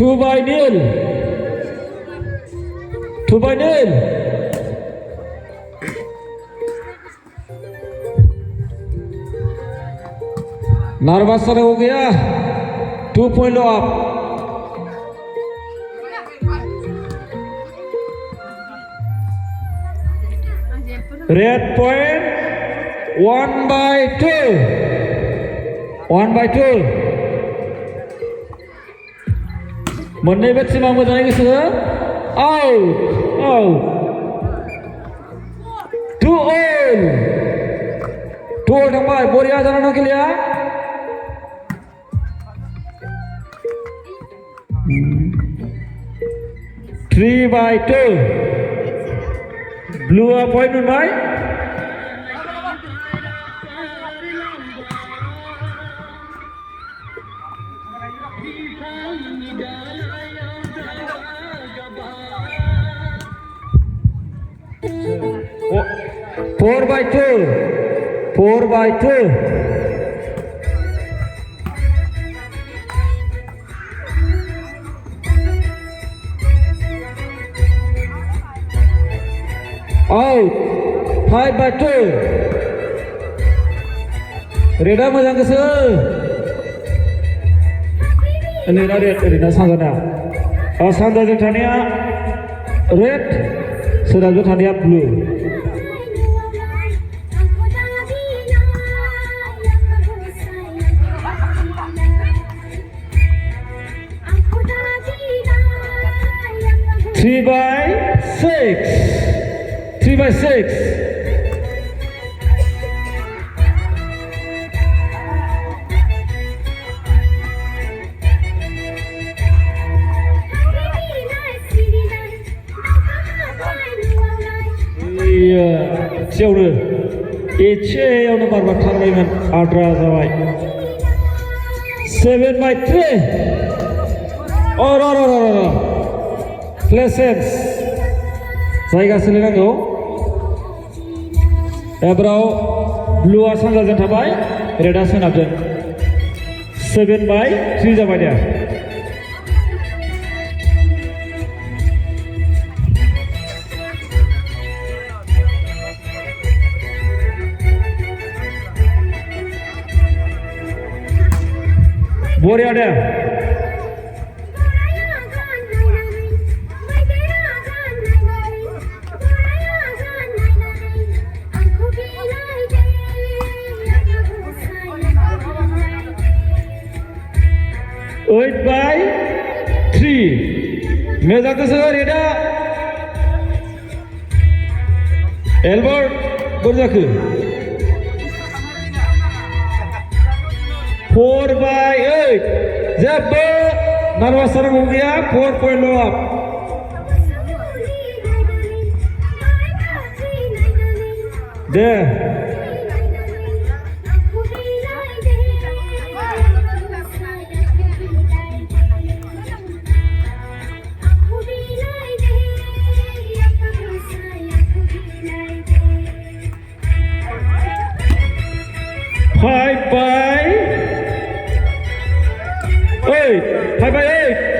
2 by nil. 2 by nil. Nervous हो गया 2 point लो आप रेड पॉइंट 1 by 2 1 by 2 मोन्नै बेटसिमा मोजाङै गोसो आउट 2 all 2 all थांबाय बरिया जाना खेलिया 3 by 2 blue point मोनबाय Four by 2 out 5 by 2 Reda मोजां गोसो Reda Reda सांगना सांगना थानाया red sedangkan थानाया blue 3 by 6 3 by 6 Siapa? Yang nomor berapa dengan Adra Zawai 7 by 3 Oh Pleasant Saya kasih lihat tu Ebrau Blue asal lajan thabai Reda sen abjan 7 by 3 Zawai dia Bori ada. Eight by 3. Meza kesal ada. Elbow berjaku. 4 by 8 जब nervous हो गया 4 point लो आप दे 5 by 5 by 8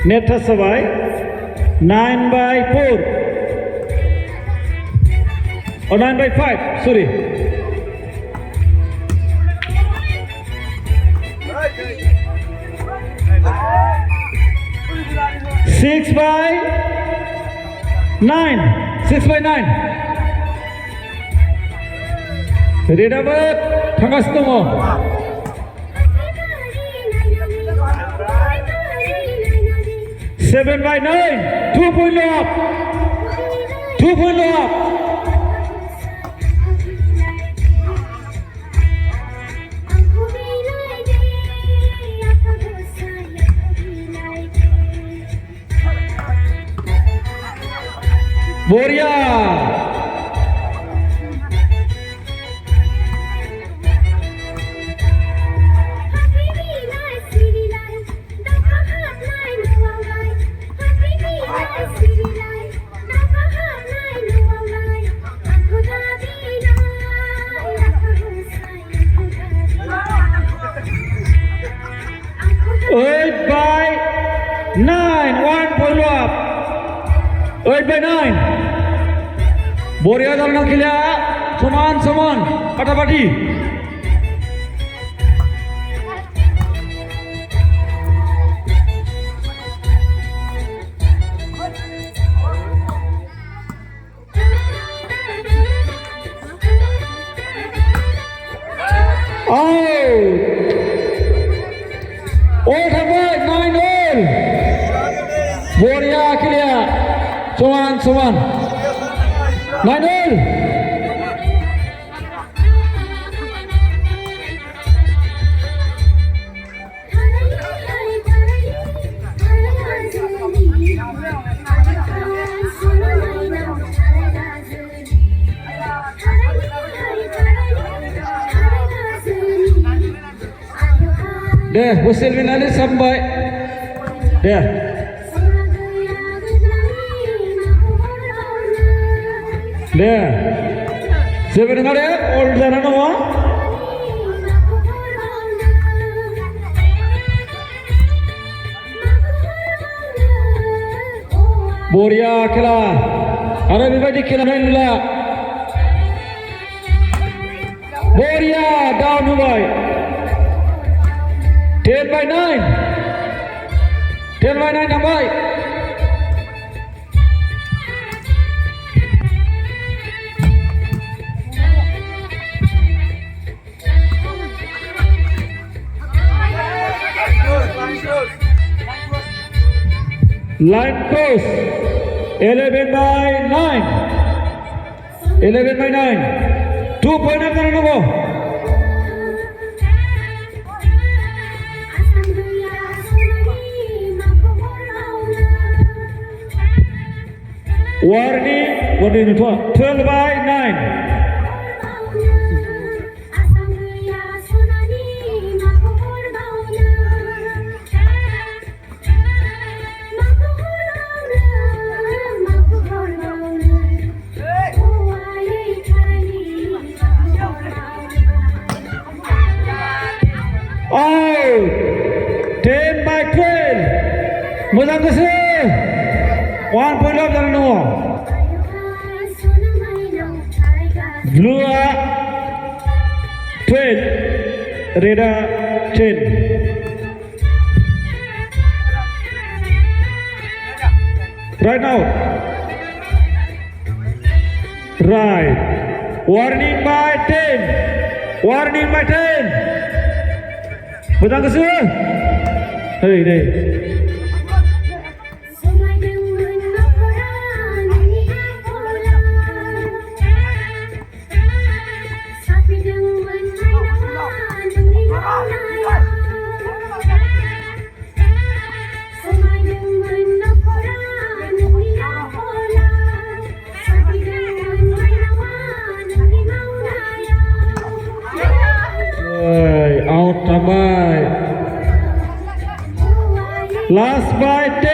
Net Sabai 9 by 4 or 9 by 5 sorry Six by 9 6 by 9 Reda bet thangas tungo 7 by 9 2 point up 2 point up Boria. Eight by 9, 1 point up. 8 by 9. Boria dalam nakilya, saman, pata-pati. Out. Sampai 9-0. Boria kilya, saman. 9-0. Deh, whistle winner sampai. Deh. Deh. Siapa dengar ya? All jalan semua. Boria kila. Ada bibadi kila main dulu. Boria down Dubai. 10 by 9. 10 by 9 tambah. Line close. 11 by 9. 11 by 9. 2 point up karena nopo. Warning itu 12 by 9. Oh, 10 by 12. Mudah kesel. 1 point up dari Noah. Blue 12, red 10. Right now. Right. Warning by 10. Warning by 10. Betul ke sih? Hei, deh. Out tambah. Last by 10.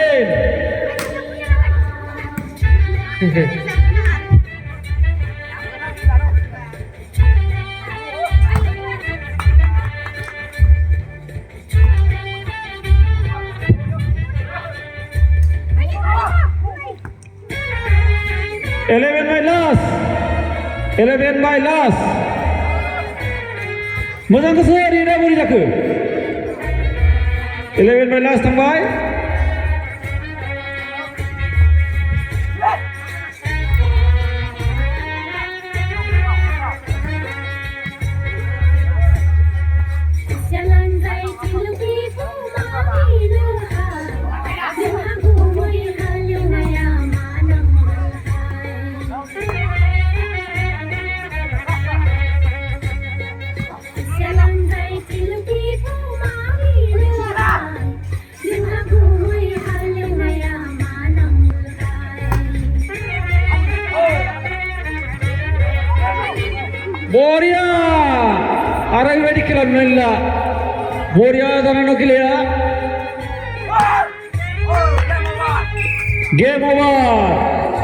Eleven by last. Muzang keseri dah boleh jaga. 11 by last tambah. Jalan zai til ki phu ma hi lu hai, Boria. Arai wedi kilan mella. Boria janano kilia. Game over.